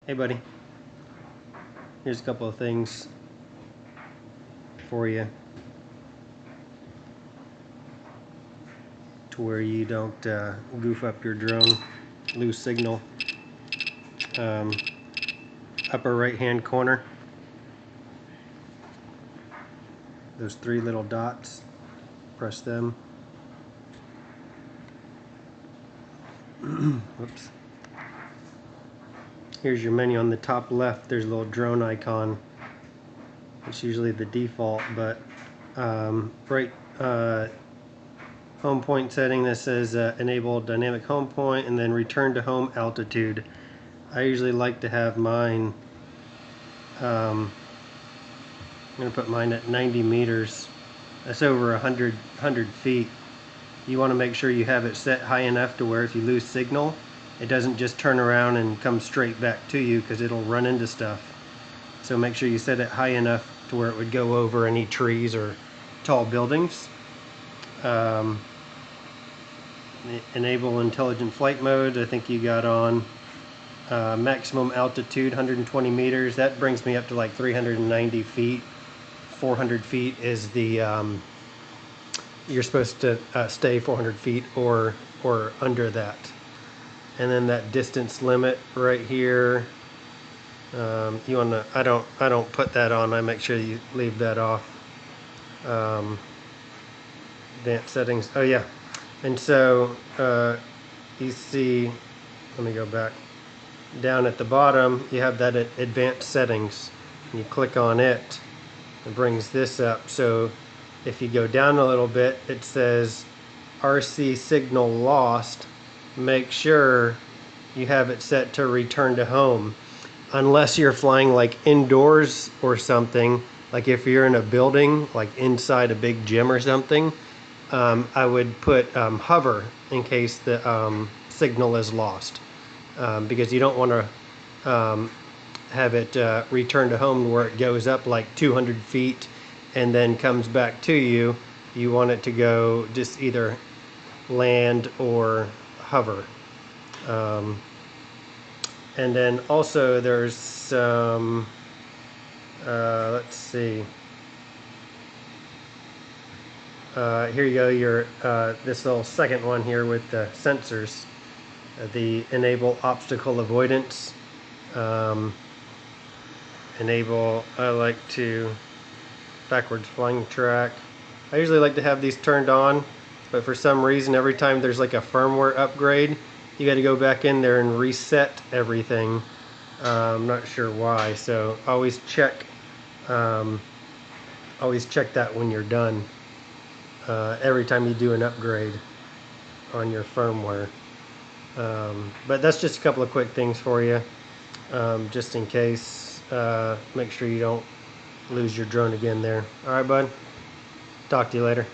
Hey buddy, here's a couple of things for you to where you don't goof up your drone, lose signal. Upper right hand corner, those three little dots, press them. Whoops. Here's your menu. On the top left there's a little drone icon. It's usually the default, but right home point setting that says enable dynamic home point and then return to home altitude. I usually like to have mine, I'm going to put mine at 90 meters. That's over 100 feet. You want to make sure you have it set high enough to where if you lose signal, it doesn't just turn around and come straight back to you, because it'll run into stuff. So make sure you set it high enough to where it would go over any trees or tall buildings. Enable intelligent flight mode. I think you got on maximum altitude 120 meters. That brings me up to like 390 feet. 400 feet is the you're supposed to stay 400 feet or under that. And then that distance limit right here, you want to, I don't put that on. I make sure you leave that off. Advanced settings. Oh yeah. And so you see, let me go back. Down at the bottom you have that advanced settings. You click on it, it brings this up. So if you go down a little bit, it says RC signal lost. Make sure you have it set to return to home. Unless you're flying like indoors or something, like if you're in a building, like inside a big gym or something, I would put hover in case the signal is lost, because you don't want to have it return to home where it goes up like 200 feet and then comes back to you. You want it to go just either land or hover. And then also there's some, let's see, here you go, your this little second one here with the sensors, the enable obstacle avoidance, enable, I like to, backwards flying track. I usually like to have these turned on, but for some reason every time there's like a firmware upgrade, you got to go back in there and reset everything. I'm not sure why, so always check that when you're done, every time you do an upgrade on your firmware. But that's just a couple of quick things for you, just in case. Make sure you don't lose your drone again there. Alright bud, talk to you later.